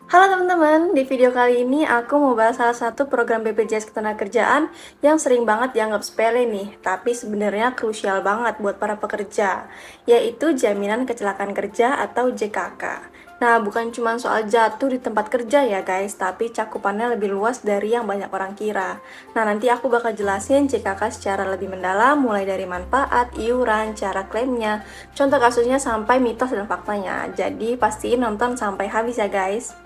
Halo teman-teman, di video kali ini aku mau bahas salah satu program BPJS Ketenagakerjaan yang sering banget dianggap sepele nih, tapi sebenarnya krusial banget buat para pekerja, yaitu Jaminan Kecelakaan Kerja atau JKK. Nah, bukan cuma soal jatuh di tempat kerja ya guys, tapi cakupannya lebih luas dari yang banyak orang kira. Nah, nanti aku bakal jelasin JKK secara lebih mendalam, mulai dari manfaat, iuran, cara klaimnya, contoh kasusnya sampai mitos dan faktanya. Jadi, pastiin nonton sampai habis ya guys.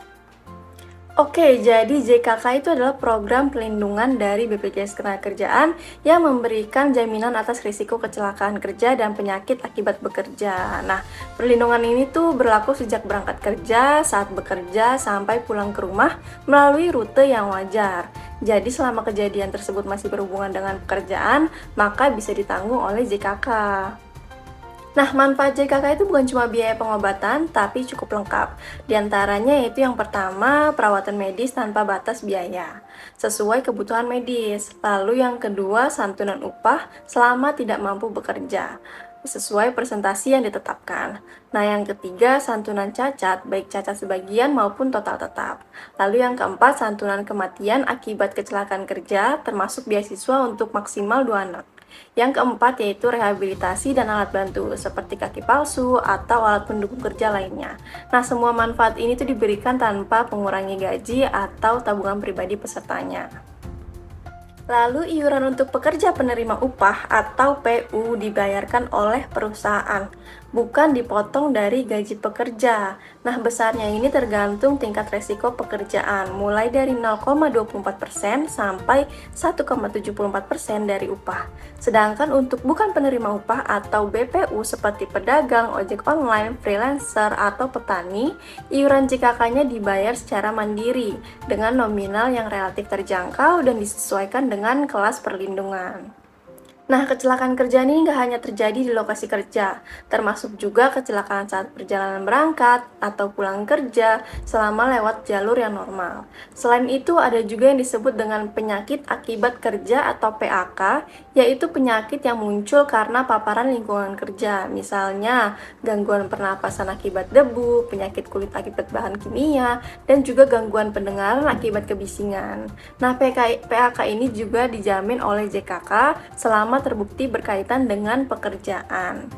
Oke, jadi JKK itu adalah program pelindungan dari BPJS Ketenagakerjaan yang memberikan jaminan atas risiko kecelakaan kerja dan penyakit akibat bekerja. Nah, perlindungan ini tuh berlaku sejak berangkat kerja, saat bekerja, sampai pulang ke rumah melalui rute yang wajar. Jadi selama kejadian tersebut masih berhubungan dengan pekerjaan, maka bisa ditanggung oleh JKK. Nah, manfaat JKK itu bukan cuma biaya pengobatan, tapi cukup lengkap. Di antaranya yaitu yang pertama, perawatan medis tanpa batas biaya, sesuai kebutuhan medis. Lalu yang kedua, santunan upah selama tidak mampu bekerja, sesuai presentasi yang ditetapkan. Nah, yang ketiga, santunan cacat, baik cacat sebagian maupun total tetap. Lalu yang keempat, santunan kematian akibat kecelakaan kerja, termasuk beasiswa untuk maksimal 2 anak. Yang keempat yaitu rehabilitasi dan alat bantu seperti kaki palsu atau alat pendukung kerja lainnya. Nah, semua manfaat ini tuh diberikan tanpa mengurangi gaji atau tabungan pribadi pesertanya. Lalu iuran untuk pekerja penerima upah atau PU dibayarkan oleh perusahaan, bukan dipotong dari gaji pekerja. Nah, besarnya ini tergantung tingkat resiko pekerjaan, mulai dari 0,24% sampai 1,74% dari upah. Sedangkan untuk bukan penerima upah atau BPU seperti pedagang, ojek online, freelancer, atau petani, iuran JKK-nya dibayar secara mandiri dengan nominal yang relatif terjangkau dan disesuaikan dengan kelas perlindungan. Nah, kecelakaan kerja ini nggak hanya terjadi di lokasi kerja, termasuk juga kecelakaan saat perjalanan berangkat atau pulang kerja selama lewat jalur yang normal. Selain itu, ada juga yang disebut dengan penyakit akibat kerja atau PAK, yaitu penyakit yang muncul karena paparan lingkungan kerja, misalnya gangguan pernapasan akibat debu, penyakit kulit akibat bahan kimia, dan juga gangguan pendengaran akibat kebisingan. Nah, PAK ini juga dijamin oleh JKK selama terbukti berkaitan dengan pekerjaan.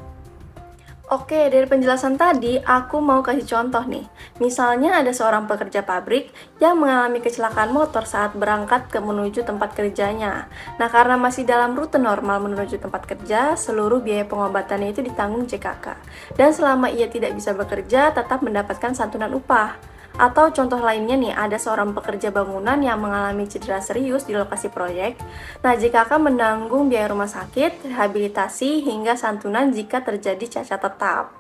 Oke, dari penjelasan tadi, aku mau kasih contoh nih. Misalnya ada seorang pekerja pabrik yang mengalami kecelakaan motor saat berangkat menuju tempat kerjanya. Nah, karena masih dalam rute normal menuju tempat kerja, seluruh biaya pengobatannya itu ditanggung JKK. Dan selama ia tidak bisa bekerja, tetap mendapatkan santunan upah. Atau contoh lainnya nih, ada seorang pekerja bangunan yang mengalami cedera serius di lokasi proyek. Nah, JKK menanggung biaya rumah sakit, rehabilitasi, hingga santunan jika terjadi cacat tetap.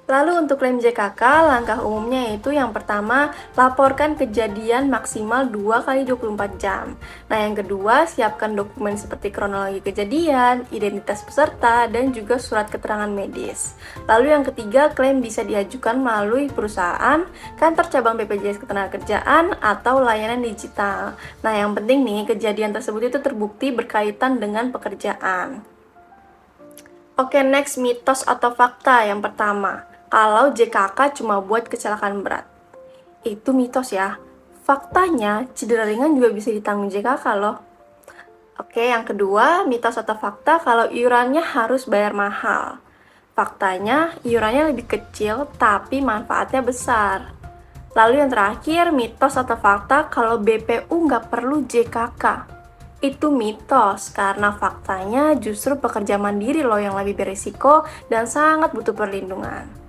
Lalu untuk klaim JKK, langkah umumnya yaitu yang pertama, laporkan kejadian maksimal 2 kali 24 jam. Nah, yang kedua, siapkan dokumen seperti kronologi kejadian, identitas peserta, dan juga surat keterangan medis. Lalu yang ketiga, klaim bisa diajukan melalui perusahaan, kantor cabang BPJS Ketenagakerjaan, atau layanan digital. Nah, yang penting nih, kejadian tersebut itu terbukti berkaitan dengan pekerjaan. Oke, next, mitos atau fakta yang pertama. Kalau JKK cuma buat kecelakaan berat. Itu mitos ya. Faktanya, cedera ringan juga bisa ditanggung JKK loh. Oke, yang kedua, mitos atau fakta kalau iurannya harus bayar mahal. Faktanya, iurannya lebih kecil tapi manfaatnya besar. Lalu yang terakhir, mitos atau fakta kalau BPU nggak perlu JKK. Itu mitos, karena faktanya justru pekerja mandiri loh yang lebih berisiko dan sangat butuh perlindungan.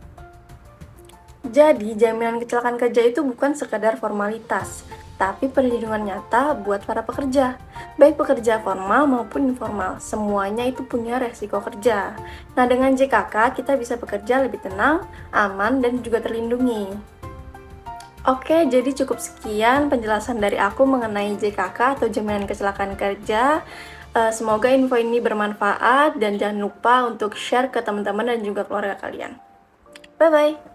Jadi, jaminan kecelakaan kerja itu bukan sekadar formalitas, tapi perlindungan nyata buat para pekerja. Baik pekerja formal maupun informal, semuanya itu punya resiko kerja. Nah, dengan JKK, kita bisa bekerja lebih tenang, aman, dan juga terlindungi. Oke, jadi cukup sekian penjelasan dari aku mengenai JKK atau Jaminan Kecelakaan Kerja. Semoga info ini bermanfaat dan jangan lupa untuk share ke teman-teman dan juga keluarga kalian. Bye-bye!